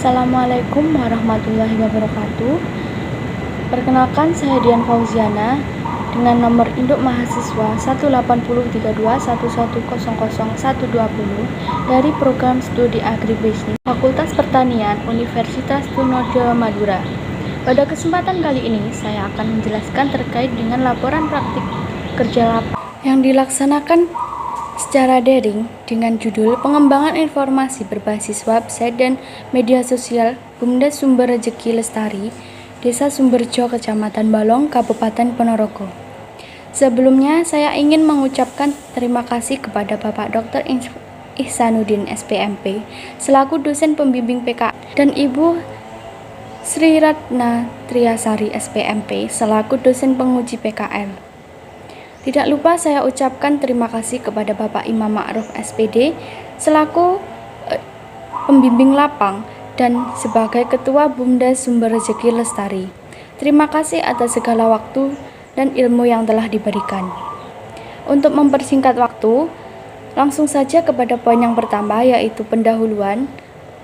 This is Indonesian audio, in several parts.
Assalamualaikum warahmatullahi wabarakatuh. Perkenalkan, saya Dian Fauziana dengan nomor induk mahasiswa 1803211000120 dari program studi agribisnis Fakultas Pertanian Universitas Trunojoyo Madura. Pada kesempatan kali ini saya akan menjelaskan terkait dengan laporan praktik kerja lapangan yang dilaksanakan secara daring dengan judul Pengembangan Informasi Berbasis Website dan Media Sosial BUMDes Sumber Rejeki Lestari, Desa Sumberjo, Kecamatan Balong, Kabupaten Ponorogo. Sebelumnya, saya ingin mengucapkan terima kasih kepada Bapak Dr. Ihsanuddin SPMP selaku dosen pembimbing PK dan Ibu Sri Ratna Triasari SPMP selaku dosen penguji PKL. Tidak lupa saya ucapkan terima kasih kepada Bapak Imam Ma'ruf SPD selaku pembimbing lapang dan sebagai Ketua BUMDes Sumber Rejeki Lestari. Terima kasih atas segala waktu dan ilmu yang telah diberikan. Untuk mempersingkat waktu, langsung saja kepada poin yang pertama, yaitu pendahuluan,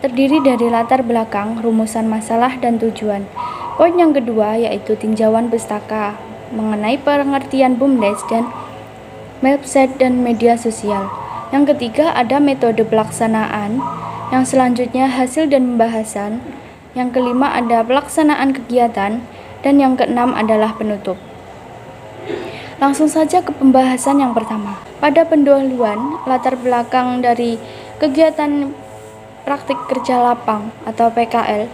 terdiri dari latar belakang, rumusan masalah, dan tujuan. Poin yang kedua yaitu tinjauan pustaka mengenai pengertian BUMDes dan website dan media sosial. Yang ketiga ada metode pelaksanaan. Yang selanjutnya hasil dan pembahasan. Yang kelima ada pelaksanaan kegiatan. Dan yang keenam adalah penutup. Langsung saja ke pembahasan yang pertama. Pada pendahuluan, latar belakang dari kegiatan praktik kerja lapang atau PKL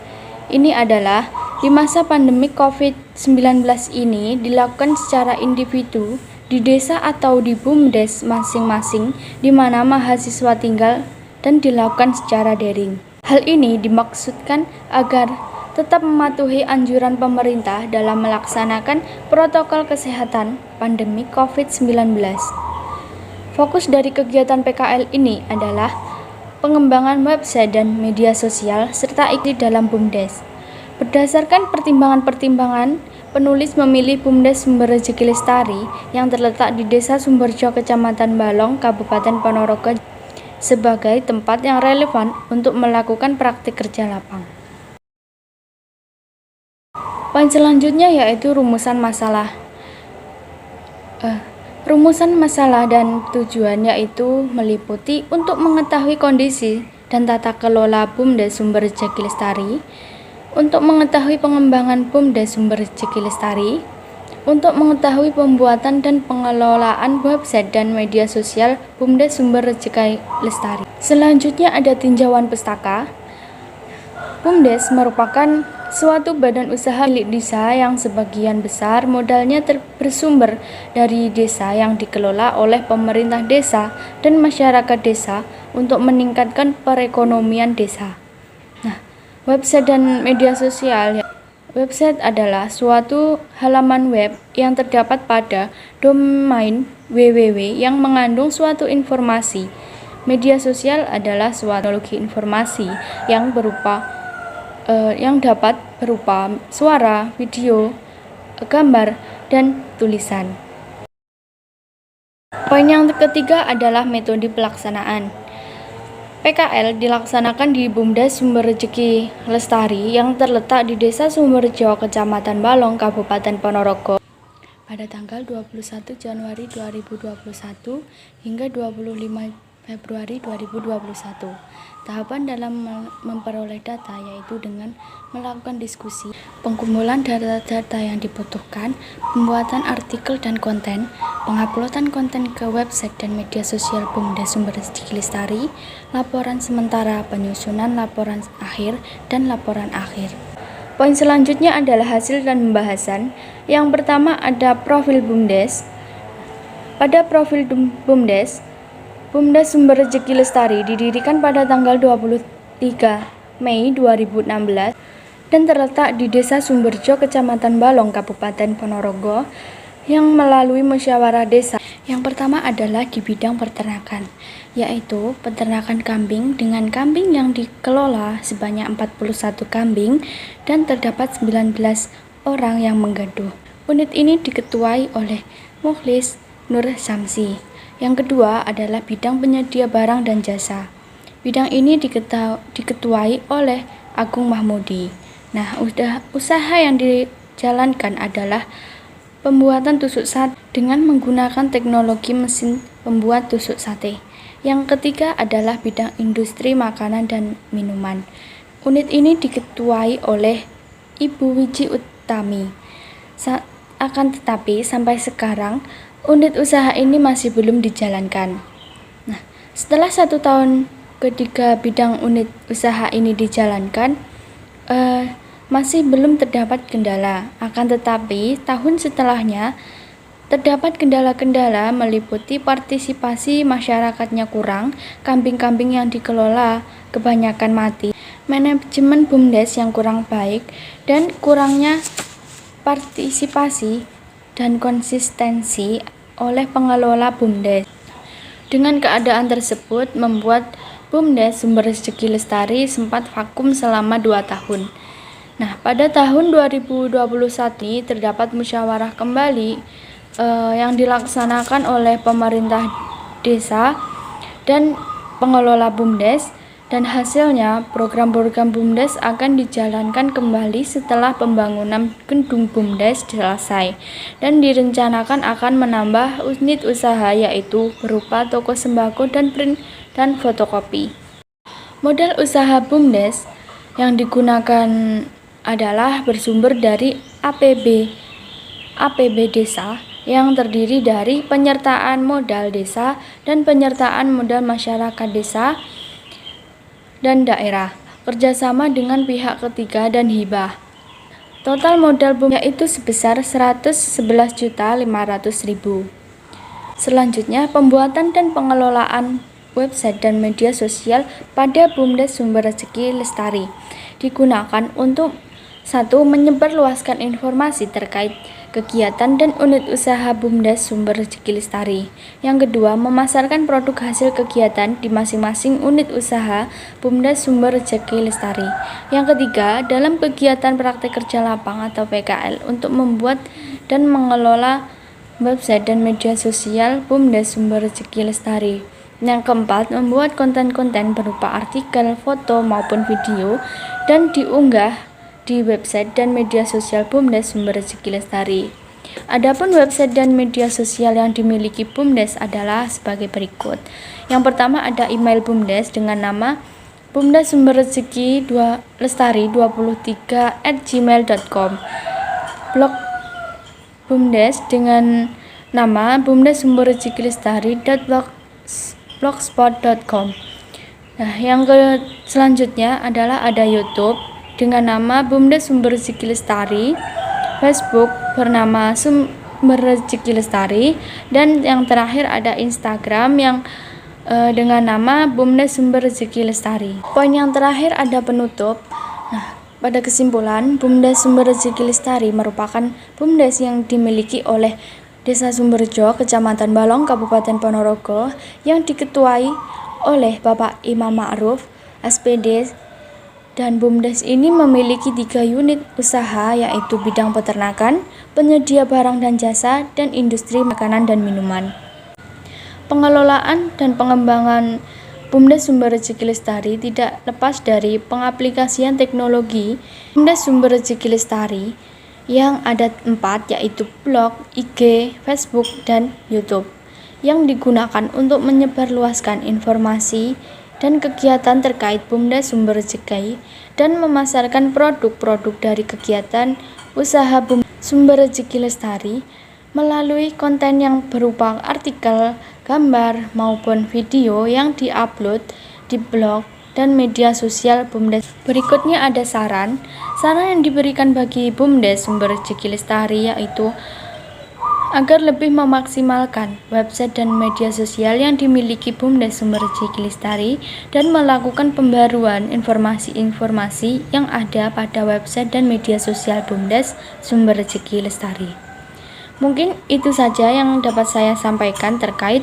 ini adalah di masa pandemi COVID-19 ini dilakukan secara individu di desa atau di BUMDes masing-masing di mana mahasiswa tinggal dan dilakukan secara daring. Hal ini dimaksudkan agar tetap mematuhi anjuran pemerintah dalam melaksanakan protokol kesehatan pandemi COVID-19. Fokus dari kegiatan PKL ini adalah pengembangan website dan media sosial serta ikut dalam BUMDes. Berdasarkan pertimbangan-pertimbangan, penulis memilih BUMDes Sumber Rejeki Lestari yang terletak di Desa Sumberjo, Kecamatan Balong, Kabupaten Ponorogo sebagai tempat yang relevan untuk melakukan praktik kerja lapang. Poin selanjutnya yaitu rumusan masalah. Rumusan masalah dan tujuan yaitu meliputi untuk mengetahui kondisi dan tata kelola BUMDes Sumber Rejeki Lestari, untuk mengetahui pengembangan BUMDes Sumber Rejeki Lestari, untuk mengetahui pembuatan dan pengelolaan website dan media sosial BUMDes Sumber Rejeki Lestari. Selanjutnya ada tinjauan pustaka. BUMDes merupakan suatu badan usaha milik desa yang sebagian besar modalnya bersumber dari desa yang dikelola oleh pemerintah desa dan masyarakat desa untuk meningkatkan perekonomian desa. Website dan media sosial. Website adalah suatu halaman web yang terdapat pada domain www yang mengandung suatu informasi. Media sosial adalah suatu teknologi informasi yang dapat berupa suara, video, gambar, dan tulisan. Poin yang ketiga adalah metode pelaksanaan. PKL dilaksanakan di BUMDes Sumber Rejeki Lestari yang terletak di Desa Sumberjo, Kecamatan Balong, Kabupaten Ponorogo pada tanggal 21 Januari 2021 hingga 25 Februari 2021. Tahapan dalam memperoleh data yaitu dengan melakukan diskusi, pengumpulan data-data yang dibutuhkan, pembuatan artikel dan konten, penguploadan konten ke website dan media sosial BUMDes Sumber Rejeki Lestari, laporan sementara, penyusunan laporan akhir, dan laporan akhir. Poin selanjutnya adalah hasil dan pembahasan. Yang pertama ada profil BUMDes. Pada profil BUMDes Sumber Rejeki Lestari didirikan pada tanggal 23 Mei 2016 dan terletak di Desa Sumberjo, Kecamatan Balong, Kabupaten Ponorogo yang melalui musyawarah desa. Yang pertama adalah di bidang peternakan, yaitu peternakan kambing dengan kambing yang dikelola sebanyak 41 kambing dan terdapat 19 orang yang menggaduh. Unit ini diketuai oleh Mukhlis Nur Samsi. Yang kedua adalah bidang penyedia barang dan jasa. Bidang ini diketuai oleh Agung Mahmudi. Nah, usaha yang dijalankan adalah pembuatan tusuk sate dengan menggunakan teknologi mesin pembuat tusuk sate. Yang ketiga adalah bidang industri makanan dan minuman. Unit ini diketuai oleh Ibu Wiji Utami. Akan tetapi sampai sekarang unit usaha ini masih belum dijalankan. Nah, setelah 1 tahun ketika bidang unit usaha ini dijalankan, masih belum terdapat kendala. Akan tetapi tahun setelahnya terdapat kendala-kendala meliputi partisipasi masyarakatnya kurang, kambing-kambing yang dikelola kebanyakan mati, manajemen BUMDes yang kurang baik, dan kurangnya partisipasi dan konsistensi oleh pengelola BUMDes. Dengan keadaan tersebut membuat BUMDes Sumber Rezeki Lestari sempat vakum selama 2 tahun. Nah, pada tahun 2021 terdapat musyawarah kembali yang dilaksanakan oleh pemerintah desa dan pengelola BUMDes, dan hasilnya program-program BUMDes akan dijalankan kembali setelah pembangunan gedung BUMDes selesai, dan direncanakan akan menambah unit usaha yaitu berupa toko sembako dan print dan fotokopi. Modal usaha BUMDes yang digunakan adalah bersumber dari APB desa yang terdiri dari penyertaan modal desa dan penyertaan modal masyarakat desa dan daerah, kerjasama dengan pihak ketiga dan hibah. Total modal BUMDes yaitu sebesar 111.500.000. Selanjutnya, pembuatan dan pengelolaan website dan media sosial pada BUMDes Sumber Rezeki Lestari digunakan untuk 1. Menyebarluaskan informasi terkait kegiatan dan unit usaha BUMDes Sumber Rezeki Lestari. Yang kedua, memasarkan produk hasil kegiatan di masing-masing unit usaha BUMDes Sumber Rezeki Lestari. Yang ketiga, dalam kegiatan praktek kerja lapang atau PKL untuk membuat dan mengelola website dan media sosial BUMDes Sumber Rezeki Lestari. Yang keempat, membuat konten-konten berupa artikel, foto maupun video dan diunggah di website dan media sosial BUMDes Sumber Rezeki Lestari. Adapun website dan media sosial yang dimiliki BUMDes adalah sebagai berikut. Yang pertama ada email BUMDes dengan nama BUMDes Sumber Rezeki Lestari 23@gmail.com. Blog BUMDes dengan nama BUMDes Sumber Rezeki Lestari.blogspot.com. Nah, yang selanjutnya adalah ada YouTube dengan nama BUMDes Sumber Rezeki Lestari, Facebook bernama Sumber Rezeki Lestari, dan yang terakhir ada Instagram yang dengan nama BUMDes Sumber Rezeki Lestari. Poin yang terakhir ada penutup. Nah, pada kesimpulan, BUMDes Sumber Rezeki Lestari merupakan BUMDes yang dimiliki oleh Desa Sumberjo, Kecamatan Balong, Kabupaten Ponorogo, yang diketuai oleh Bapak Imam Ma'ruf, SPD, dan BUMDes ini memiliki 3 unit usaha yaitu bidang peternakan, penyedia barang dan jasa, dan industri makanan dan minuman. Pengelolaan dan pengembangan BUMDes Sumber Rezeki Lestari tidak lepas dari pengaplikasian teknologi BUMDes Sumber Rezeki Lestari yang ada 4 yaitu blog, IG, Facebook, dan YouTube yang digunakan untuk menyebarluaskan informasi dan kegiatan terkait BUMDes Sumber Rezeki dan memasarkan produk-produk dari kegiatan usaha BUMDes Sumber Rezeki Lestari melalui konten yang berupa artikel, gambar, maupun video yang diupload di blog dan media sosial BUMDes. Berikutnya ada saran yang diberikan bagi BUMDes Sumber Rezeki Lestari yaitu agar lebih memaksimalkan website dan media sosial yang dimiliki BUMDes Sumber Rezeki Lestari dan melakukan pembaruan informasi-informasi yang ada pada website dan media sosial BUMDes Sumber Rezeki Lestari. Mungkin itu saja yang dapat saya sampaikan terkait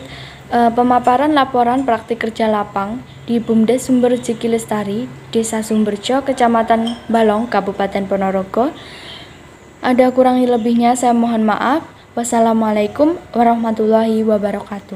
pemaparan laporan praktik kerja lapang di BUMDes Sumber Rezeki Lestari, Desa Sumberjo, Kecamatan Balong, Kabupaten Ponorogo. Ada kurang lebihnya saya mohon maaf. Wassalamualaikum warahmatullahi wabarakatuh.